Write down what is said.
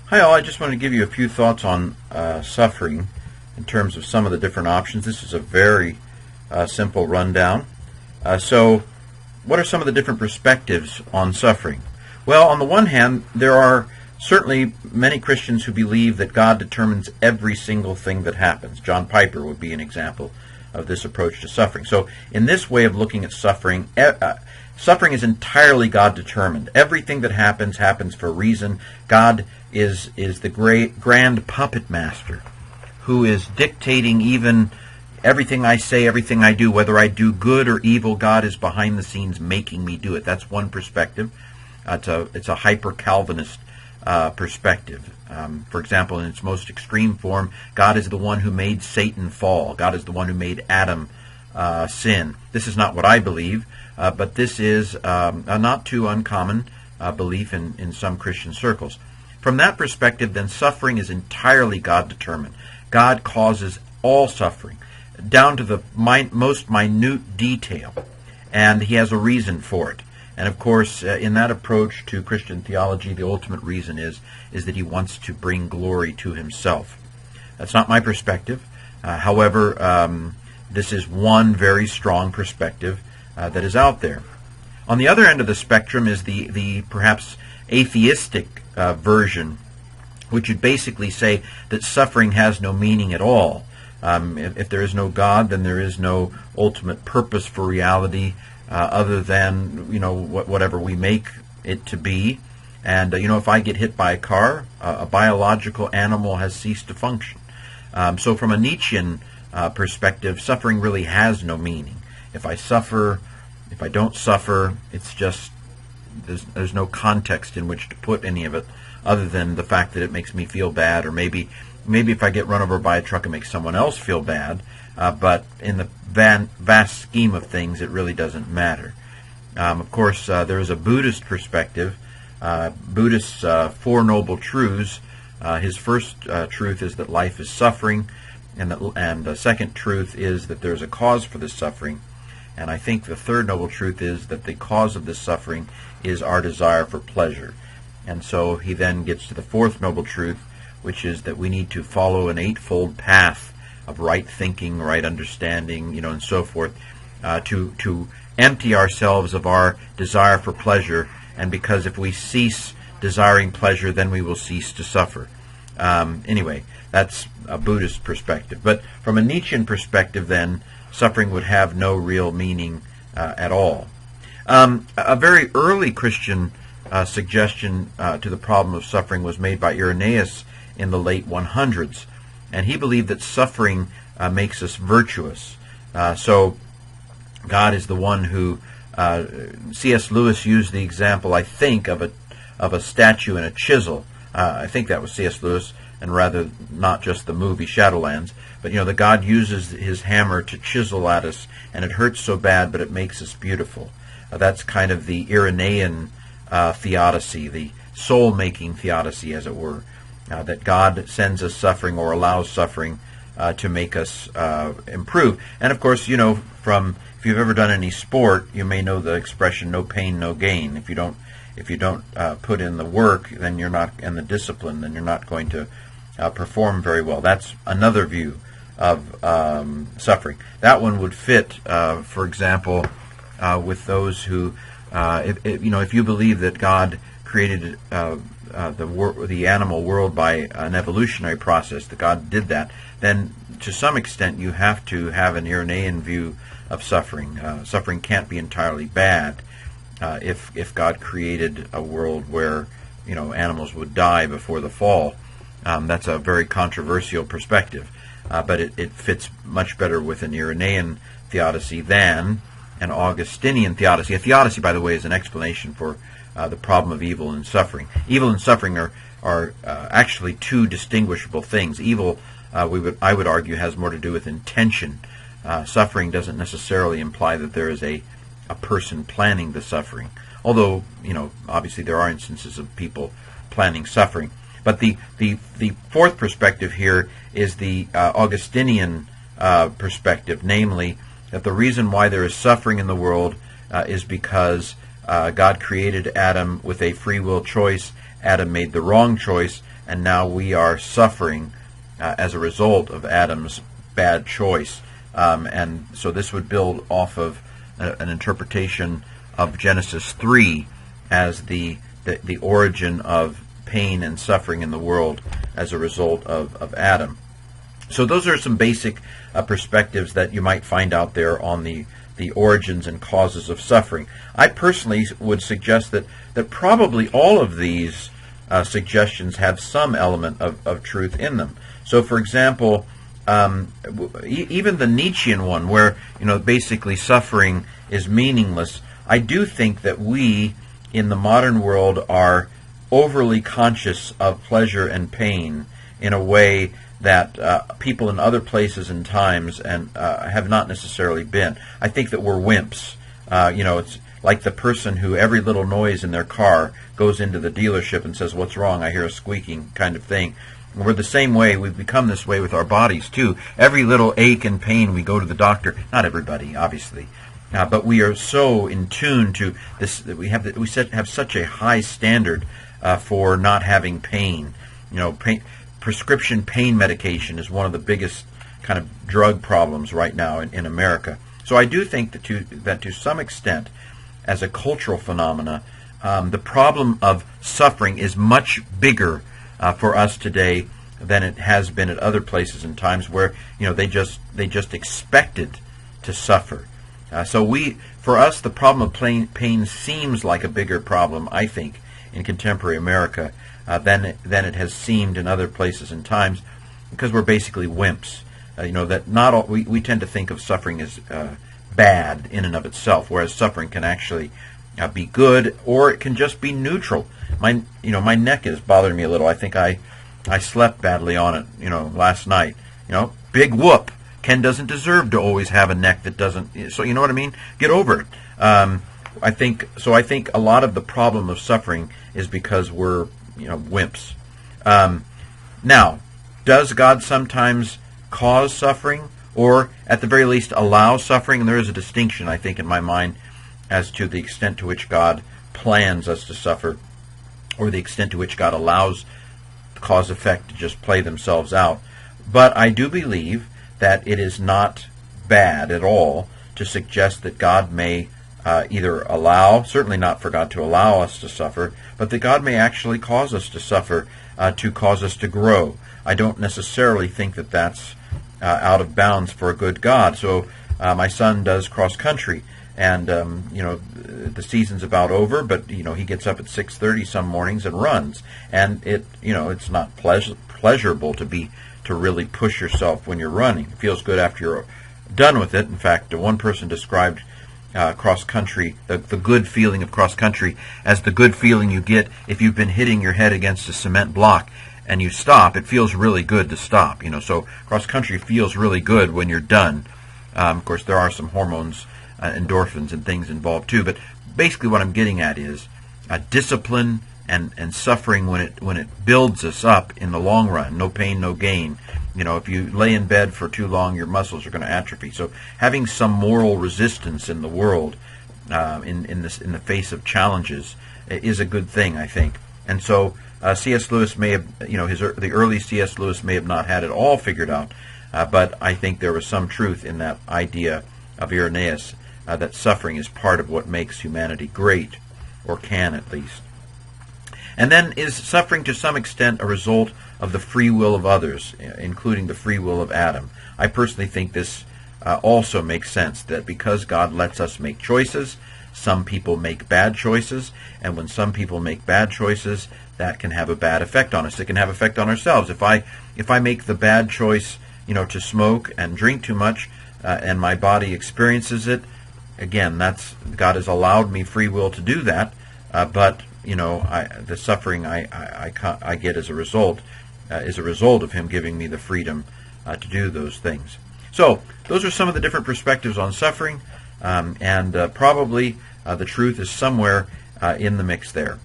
Hi all, I just want to give you a few thoughts on suffering in terms of some of the different options. This is a very simple rundown. So what are some of the different perspectives on suffering? Well, on the one hand, there are certainly many Christians who believe that God determines every single thing that happens. John Piper would be an example of this approach to suffering. So in this way of looking at suffering, suffering is entirely God-determined. Everything that happens for a reason. God is the great grand puppet master who is dictating even everything I say, everything I do, whether I do good or evil. God is behind the scenes making me do it. That's one perspective. It's a hyper-Calvinist perspective. For example, in its most extreme form, God is the one who made Satan fall. God is the one who made Adam sin. This is not what I believe, but this is a not too uncommon belief in some Christian circles. From that perspective, then, suffering is entirely God-determined. God causes all suffering, down to the most minute detail, and He has a reason for it. And of course, in that approach to Christian theology, the ultimate reason is that He wants to bring glory to Himself. That's not my perspective. However, this is one very strong perspective that is out there. On the other end of the spectrum is the perhaps atheistic version, which would basically say that suffering has no meaning at all. If there is no God, then there is no ultimate purpose for reality other than whatever we make it to be. And if I get hit by a car, a biological animal has ceased to function. So from a Nietzschean perspective, suffering really has no meaning. If I suffer, if I don't suffer, it's just there's no context in which to put any of it other than the fact that it makes me feel bad, or maybe if I get run over by a truck, it makes someone else feel bad. But in the vast scheme of things, it really doesn't matter. Of course, there is a Buddhist perspective. Buddhist's Four Noble Truths. His first truth is that life is suffering, and the second truth is that there's a cause for this suffering. And I think the third noble truth is that the cause of this suffering is our desire for pleasure. And so he then gets to the fourth noble truth, which is that we need to follow an eightfold path of right thinking, right understanding, and so forth, to empty ourselves of our desire for pleasure. And because if we cease desiring pleasure, then we will cease to suffer. Anyway, that's a Buddhist perspective. But from a Nietzschean perspective, then, suffering would have no real meaning at all. A very early Christian suggestion to the problem of suffering was made by Irenaeus in the late 100s, and he believed that suffering makes us virtuous. So God is the one who C.S. Lewis used the example, I think, of a statue and a chisel. I think that was C.S. Lewis, and rather not just the movie Shadowlands. But that God uses His hammer to chisel at us, and it hurts so bad, but it makes us beautiful. That's kind of the Irenaean theodicy, the soul-making theodicy, as it were. That God sends us suffering or allows suffering to make us improve. And of course, if you've ever done any sport, you may know the expression "no pain, no gain." If you don't put in the work, then you're not, and the discipline, then you're not going to perform very well. That's another view of suffering. That one would fit, for example, with those who, if you believe that God created the animal world by an evolutionary process, that God did that, then to some extent you have to have an Irenaean view of suffering. Suffering can't be entirely bad if God created a world where animals would die before the fall. That's a very controversial perspective, but it fits much better with an Irenaean theodicy than an Augustinian theodicy. A theodicy, by the way, is an explanation for the problem of evil and suffering. Evil and suffering are actually two distinguishable things. Evil, I would argue, has more to do with intention. Suffering doesn't necessarily imply that there is a person planning the suffering. Although, obviously there are instances of people planning suffering. But the fourth perspective here is the Augustinian perspective, namely that the reason why there is suffering in the world is because God created Adam with a free will choice, Adam made the wrong choice, and now we are suffering as a result of Adam's bad choice. And so this would build off of an interpretation of Genesis 3 as the origin of pain and suffering in the world as a result of Adam. So those are some basic perspectives that you might find out there on the origins and causes of suffering. I personally would suggest that probably all of these suggestions have some element of truth in them. So, for example, even the Nietzschean one, where basically suffering is meaningless, I do think that we in the modern world are overly conscious of pleasure and pain in a way that people in other places and times and have not necessarily been. I think that we're wimps. It's like the person who every little noise in their car goes into the dealership and says, "What's wrong? I hear a squeaking," kind of thing. We're the same way. We've become this way with our bodies too. Every little ache and pain, we go to the doctor. Not everybody, obviously, but we are so in tune to this that we have such a high standard for not having pain. Prescription pain medication is one of the biggest kind of drug problems right now in America. So I do think that to some extent, as a cultural phenomena, the problem of suffering is much bigger for us today than it has been at other places and times where they just expected to suffer. For us, the problem of pain seems like a bigger problem, I think, in contemporary America than it has seemed in other places and times, because we're basically wimps. That not all, we tend to think of suffering as bad in and of itself, whereas suffering can actually be good, or it can just be neutral. My neck is bothering me a little. I think I slept badly on it, last night. Big whoop. Ken doesn't deserve to always have a neck that doesn't. So you know what I mean? Get over it. I think a lot of the problem of suffering is because we're wimps. Now, does God sometimes cause suffering, or at the very least allow suffering? And there is a distinction, I think, in my mind as to the extent to which God plans us to suffer, or the extent to which God allows cause-effect to just play themselves out. But I do believe that it is not bad at all to suggest that God may either allow, certainly not for God to allow us to suffer, but that God may actually cause us to suffer to cause us to grow. I don't necessarily think that that's out of bounds for a good God. So my son does cross-country, and the season's about over, but he gets up at 6:30 some mornings and runs, and it's not pleasurable to really push yourself when you're running. It feels good after you're done with it. In fact, one person described cross-country, the good feeling of cross-country, as the good feeling you get if you've been hitting your head against a cement block and you stop. It feels really good to stop. So cross-country feels really good when you're done. Of course, there are some hormones, endorphins and things involved too, but basically what I'm getting at is discipline and suffering when it builds us up in the long run. No pain, no gain. If you lay in bed for too long, your muscles are going to atrophy. So having some moral resistance in the world, in the face of challenges, is a good thing, I think. And so C.S. Lewis may have, the early C.S. Lewis may have not had it all figured out, but I think there was some truth in that idea of Irenaeus that suffering is part of what makes humanity great, or can at least. And then, is suffering to some extent a result of the free will of others, including the free will of Adam? I personally think this also makes sense, that because God lets us make choices, some people make bad choices, and when some people make bad choices, that can have a bad effect on us. It can have effect on ourselves. If I make the bad choice, to smoke and drink too much, and my body experiences it, again, God has allowed me free will to do that, but the suffering I get as a result is a result of Him giving me the freedom to do those things. So those are some of the different perspectives on suffering, and probably the truth is somewhere in the mix there.